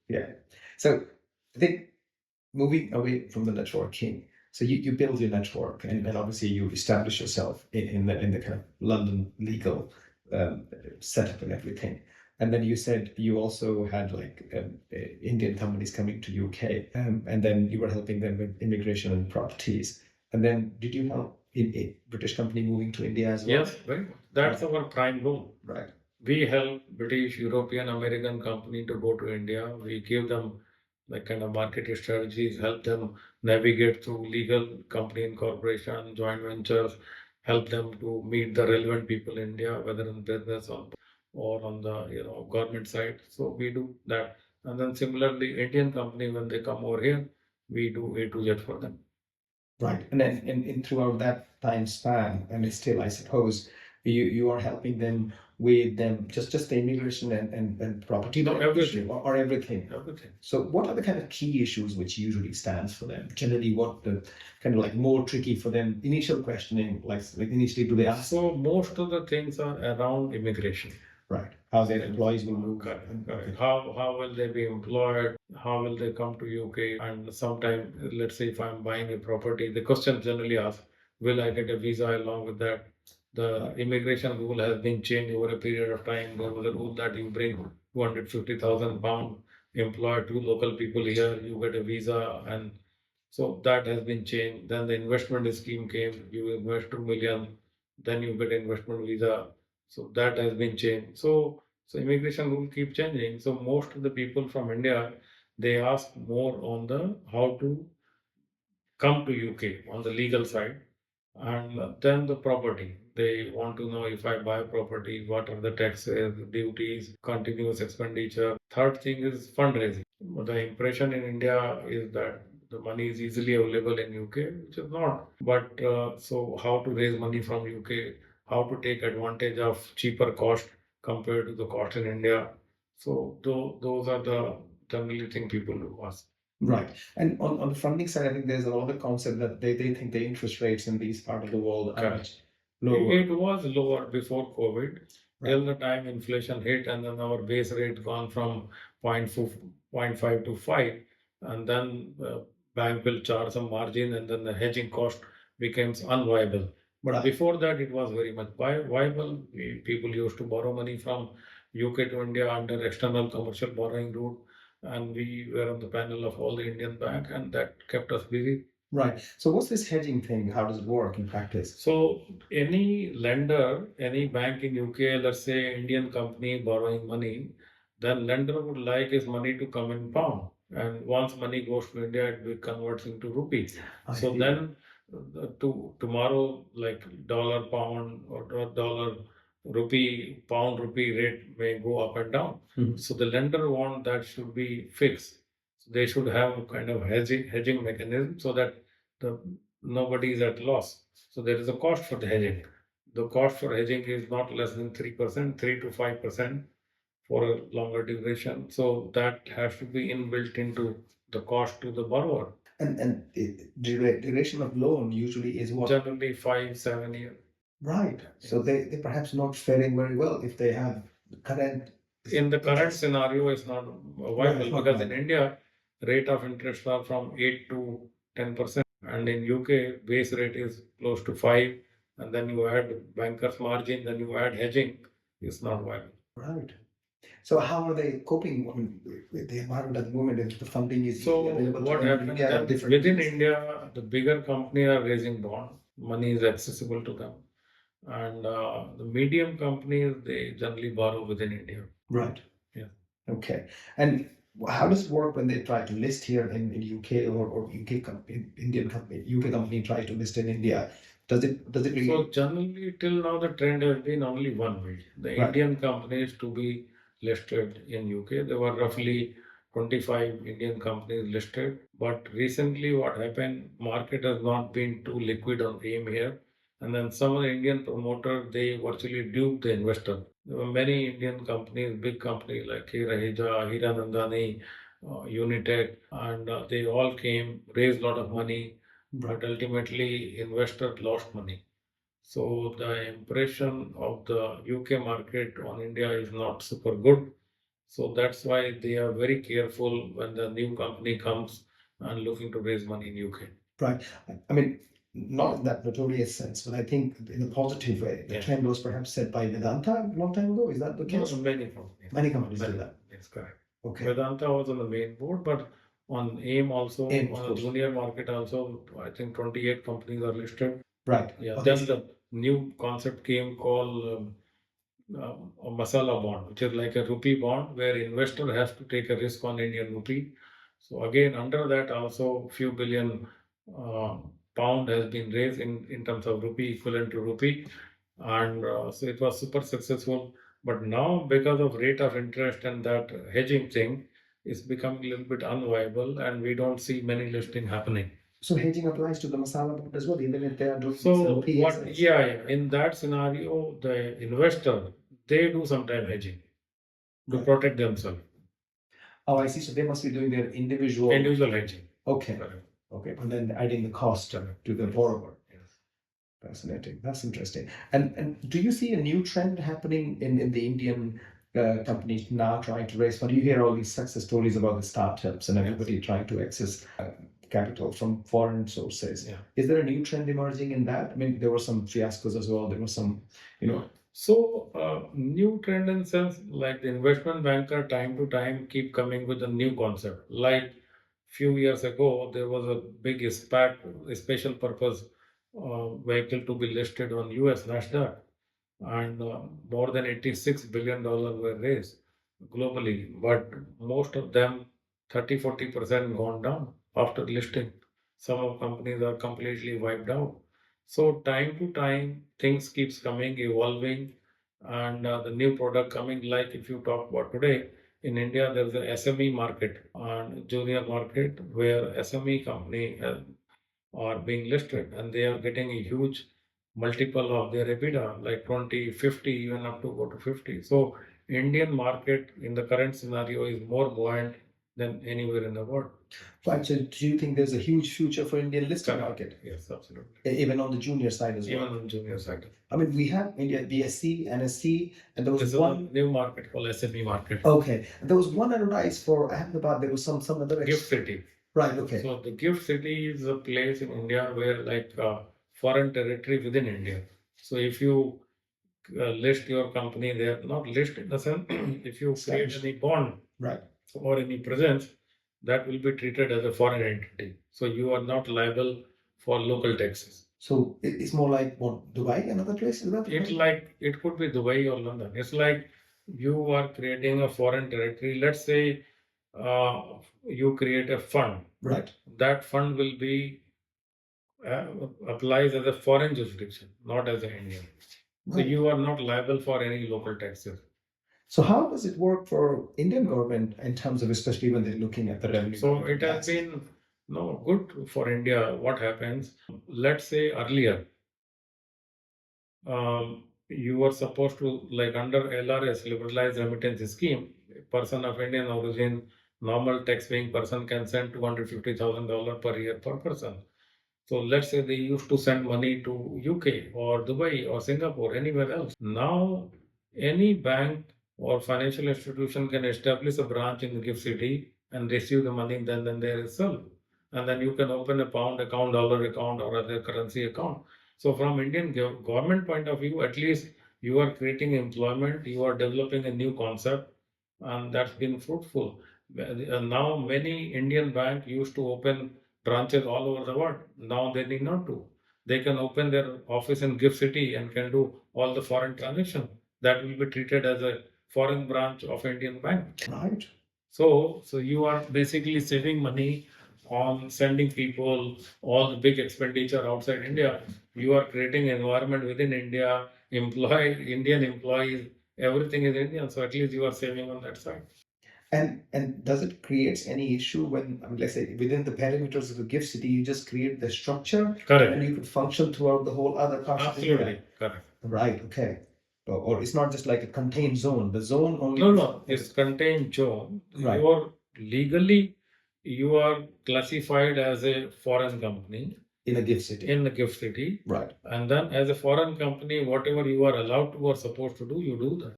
Yeah. So I think moving away from the networking, so you build your network and obviously you establish yourself in the kind of London legal um, setup and everything. And then you said you also had like Indian companies coming to UK, and then you were helping them with immigration and properties. And then did you help in a British company moving to India as well? Yes, right. That's our prime goal. Right. We help British, European, American company to go to India. We give them like kind of market strategies, help them navigate through legal company incorporation, joint ventures, help them to meet the relevant people in India, whether in business or on the government side. So we do that. And then similarly, Indian company when they come over here, we do A to Z for them. Right. And then in throughout that time span, and it's still, I suppose, you are helping them with them just the immigration and property No, law issue everything, or everything. everything. So what are the kind of key issues which usually stands for them? Generally, what the kind of like more tricky for them? Initial questioning, like initially, do they ask? So most of the things are around immigration. Right. How their employees will move. Correct, correct. How will they be employed? How will they come to UK? And sometime, let's say if I'm buying a property, the question generally asked, will I get a visa along with that? The immigration rule has been changed over a period of time. There was a rule that you bring 250,000 pound, employ two local people here, you get a visa, and so that has been changed. Then the investment scheme came, you invest 2 million, then you get investment visa. So that has been changed. So immigration rule keep changing. So most of the people from India, they ask more on the how to come to UK on the legal side, and then the property. They want to know if I buy property, what are the taxes, duties, continuous expenditure. Third thing is fundraising. The impression in India is that the money is easily available in UK, which is not. But so how to raise money from UK, how to take advantage of cheaper cost compared to the cost in India. So those are the generally thing people do ask. Right. And on the funding side, I think there's a lot of concept that they think the interest rates in these part of the world are Correct. much lower. It was lower before COVID. Right. Till the time inflation hit, and then our base rate gone from 0.5 to 5, and then bank will charge some margin, and then the hedging cost becomes unviable. But Right. before that, it was very much viable. People used to borrow money from UK to India under external commercial borrowing route, and we were on the panel of all the Indian bank, and that kept us busy. Right. So what's this hedging thing? How does it work in practice? So any lender, any bank in UK, let's say Indian company borrowing money, then lender would like his money to come in pound. And once money goes to India, it converts into rupee. So see. then tomorrow, like dollar pound or dollar rupee, pound rupee rate may go up and down. Mhm. So the lender want that should be fixed. So they should have a kind of hedging mechanism so that the nobody is at loss. So there is a cost for the hedging. The cost for hedging is not less than 3%, 3 to 5% for a longer duration. So that has to be inbuilt into the cost to the borrower. And duration of loan usually is what? Generally 5, 7 years. Right. So they perhaps not faring very well if they have current. In the current scenario, it's not viable Right, not because in viable. India, rate of interest are from 8 to 10%, and in UK, base rate is close to 5, and then you add banker's margin, then you add hedging, it's not viable. Right. So how are they coping with the environment at the moment if the funding is So available to what them in happens India that different within ways? India, the bigger company are raising bond, money is accessible to them, and the medium companies they generally borrow within India. Right. Yeah. Okay. And how does it work when they try to list here in UK or UK company, Indian company, UK company tries to list in India? Does it really? So generally, till now, the trend has been only one way. The Right. Indian companies to be listed in UK. There were roughly 25 Indian companies listed. But recently, what happened? Market has not been too liquid on AIM here. And then some of the Indian promoters, they virtually duped the investor. There were many Indian companies, big companies like Raheja, Hiranandani, Unitech, and they all came, raised a lot of money, but ultimately investors lost money. So the impression of the UK market on India is not super good. So that's why they are very careful when the new company comes and looking to raise money in UK. Right. I mean, not in that notorious sense, but I think in a positive way. The Yeah. trend was perhaps set by Vedanta a long time ago. Is that the case? No, many companies. Many companies do Many. that. Yes, correct. Okay. Vedanta was on the main board, but on AIM also, AIM, of on the course. junior market also, I think 28 companies are listed. Right. Yeah. Okay. Then the new concept came called a masala bond, which is like a rupee bond where investor has to take a risk on Indian rupee. So again, under that also few billion uh, pound has been raised in terms of rupee equivalent to rupee, and so it was super successful. But now because of rate of interest and that hedging thing, is becoming a little bit unviable, and we don't see many listing happening. So hedging applies to the masala bond as well, even if they are doing So some what? PSAs. Yeah, in that scenario, the investor they do sometime hedging to Right. protect themselves. Oh, I see. So they must be doing their individual. Individual hedging. Okay. Correct. Okay. And then adding the cost to the borrower. Yes. Fascinating. That's interesting. And do you see a new trend happening in the Indian companies now trying to raise money? You hear all these success stories about the startups and everybody trying to access capital from foreign sources. Yeah. Is there a new trend emerging in that? I mean, there were some fiascos as well. There was some, So new trend in sense like the investment banker time to time keep coming with a new concept. Like few years ago, there was a big SPAC, a special purpose vehicle to be listed on US Nasdaq, and more than $86 billion were raised globally, but most of them 30-40% gone down after listing. Some of companies are completely wiped out. So time to time things keeps coming, evolving, and the new product coming. Like if you talk about today in India, there's a SME market and junior market where SME company are being listed, and they are getting a huge multiple of their EBITDA, like 20, 50, even up to go to 50. So Indian market in the current scenario is more buoyant than anywhere in the world. right? So do you think there's a huge future for Indian listed Correct. market, Yes, absolutely. even on the junior side as Even well? on junior side. I mean, we have India BSC, NSC, and there was There's one. a new market called SME market. Okay, and there was one advice for Ahmedabad. There was some other. Gift City. Right. Okay. So the Gift City is a place in India where like foreign territory within India. So if you list your company there, not list in the sense, if you create Established. any bond Right. or any presence, that will be treated as a foreign entity. So you are not liable for local taxes. So it's more like what, Dubai and other places? It's like it could be Dubai or London. It's like you are creating a foreign territory. Let's say you create a fund. Right. That fund will be applies as a foreign jurisdiction, not as an Indian. So Right. you are not liable for any local taxes. So how does it work for Indian government in terms of, especially when they're looking at the revenue? So it has been good for India. What happens? Let's say earlier, you were supposed to, like under LRS, liberalized remittance scheme, a person of Indian origin, normal tax paying person can send $250,000 per year per person. So let's say they used to send money to UK or Dubai or Singapore, anywhere else. Now, any bank or financial institution can establish a branch in the gift city and receive the money then there itself. And then you can open a pound account, dollar account, or other currency account. So from Indian government point of view, at least you are creating employment, you are developing a new concept, and that's been fruitful. Now many Indian banks used to open branches all over the world. Now they need not to. They can open their office in Gift City and can do all the foreign transaction. That will be treated as a foreign branch of Indian bank. Right. So you are basically saving money on sending people all the big expenditure outside India. You are creating an environment within India, employ Indian employees, everything is Indian. So at least you are saving on that side. And does it create any issue when, I mean, let's say within the perimeters of the gift city, you just create the structure Correct. and you could function throughout the whole other parts of India? Absolutely correct. Right. Okay. Or it's not just like a contained zone. The zone only. No, it's contained zone. Right. Legally, you are classified as a foreign company In a gift city. in the gift city. Right. And then as a foreign company, whatever you are allowed to or supposed to do, you do that.